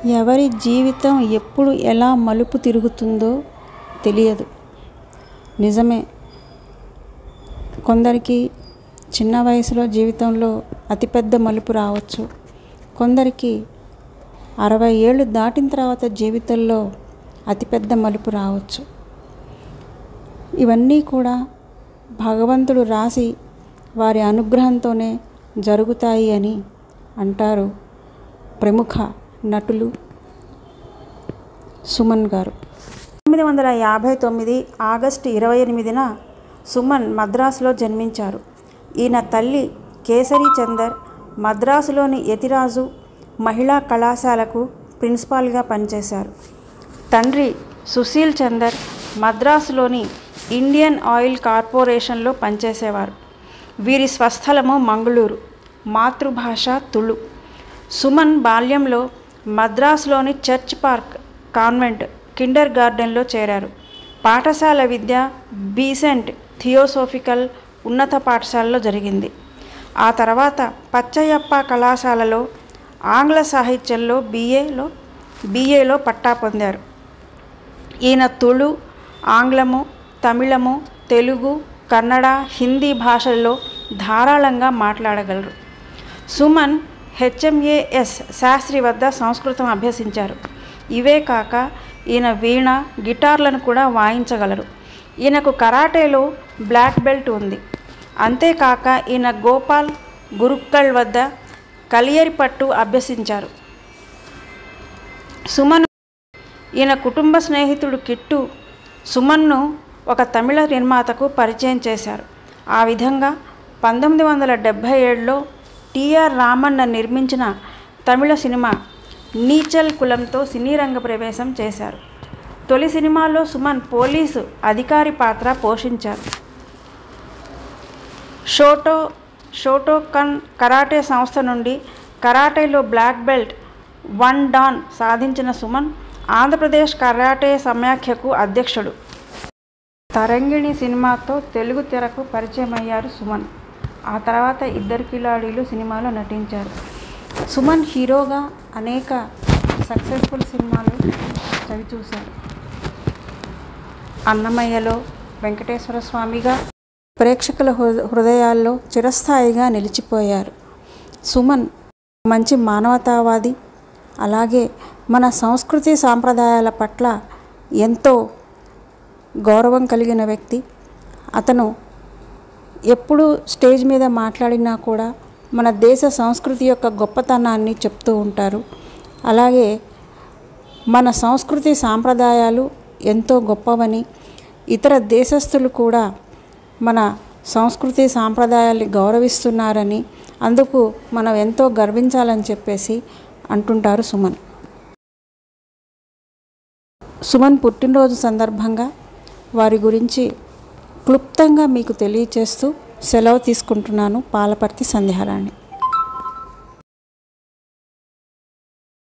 ఎవరి జీవితం ఎప్పుడు ఎలా మలుపు తిరుగుతుందో తెలియదు. నిజమే, కొందరికి చిన్న వయసులో జీవితంలో అతిపెద్ద మలుపు రావచ్చు. కొందరికి 60 ఏళ్ళు దాటిన తర్వాత జీవితంలో అతిపెద్ద మలుపు రావచ్చు. ఇవన్నీ కూడా భగవంతుడు రాసి వారి అనుగ్రహంతోనే జరుగుతాయి అని అంటారు ప్రముఖ నటులు సుమన్ గారు. 1959 ఆగస్టు 28న సుమన్ మద్రాసులో జన్మించారు. ఈయన తల్లి కేసరి చందర్ మద్రాసులోని యతిరాజు మహిళా కళాశాలకు ప్రిన్సిపాల్గా పనిచేశారు. తండ్రి సుశీల్ చందర్ మద్రాసులోని ఇండియన్ ఆయిల్ కార్పొరేషన్లో పనిచేసేవారు. వీరి స్వస్థలము మంగళూరు, మాతృభాష తుళు. సుమన్ బాల్యంలో మద్రాసులోని చర్చ్ పార్క్ కాన్వెంట్ కిండర్ గార్డెన్లో చేరారు. పాఠశాల విద్య బీసెంట్ థియోసోఫికల్ ఉన్నత పాఠశాలలో జరిగింది. ఆ తర్వాత పచ్చయ్యప్ప కళాశాలలో ఆంగ్ల సాహిత్యంలో BAలో పట్టా పొందారు. ఈయన తుళు, ఆంగ్లము, తమిళము, తెలుగు, కన్నడ, హిందీ భాషల్లో ధారాళంగా మాట్లాడగలరు. సుమన్ HMAS శాస్త్రి వద్ద సంస్కృతం అభ్యసించారు. ఇవే కాక ఈయన వీణ, గిటార్లను కూడా వాయించగలరు. ఈయనకు కరాటేలో బ్లాక్ బెల్ట్ ఉంది. అంతేకాక ఈయన గోపాల్ గురుక్కల్ వద్ద కలియరిపట్టు అభ్యసించారు. సుమన్ ఈయన కుటుంబ స్నేహితుడు కిట్టు సుమన్ను ఒక తమిళ నిర్మాతకు పరిచయం చేశారు. ఆ విధంగా 1977లో TR రామన్న నిర్మించిన తమిళ సినిమా నీచల్ కులంతో సినీ రంగ ప్రవేశం చేశారు. తొలి సినిమాలో సుమన్ పోలీసు అధికారి పాత్ర పోషించారు. షోటోకన్ కరాటే సంస్థ నుండి కరాటేలో బ్లాక్ బెల్ట్ 1 డాన్ సాధించిన సుమన్ ఆంధ్రప్రదేశ్ కరాటే సమాఖ్యకు అధ్యక్షుడు. తరంగిణి సినిమాతో తెలుగు తెరకు పరిచయమయ్యారు సుమన్. ఆ తర్వాత ఇద్దరు కిలాడీలు సినిమాలో నటించారు. సుమన్ హీరోగా అనేక సక్సెస్ఫుల్ సినిమాలు చవిచూశారు. అన్నమయ్యలో వెంకటేశ్వర స్వామిగా ప్రేక్షకుల హృదయాల్లో చిరస్థాయిగా నిలిచిపోయారు. సుమన్ మంచి మానవతావాది, అలాగే మన సంస్కృతి సాంప్రదాయాల పట్ల ఎంతో గౌరవం కలిగిన వ్యక్తి. అతను ఎప్పుడు స్టేజ్ మీద మాట్లాడినా కూడా మన దేశ సంస్కృతి యొక్క గొప్పతనాన్ని చెప్తూ ఉంటారు. అలాగే మన సంస్కృతి సాంప్రదాయాలు ఎంతో గొప్పవని, ఇతర దేశస్థులు కూడా మన సంస్కృతి సాంప్రదాయాల్ని గౌరవిస్తున్నారని, అందుకు మనం ఎంతో గర్వించాలని చెప్పేసి అంటుంటారు సుమన్. సుమన్ పుట్టినరోజు సందర్భంగా వారి గురించి క్లుప్తంగా మీకు తెలియచేస్తూ సెలవు తీసుకుంటున్నాను. పాలపర్తి సంధ్యారాణి.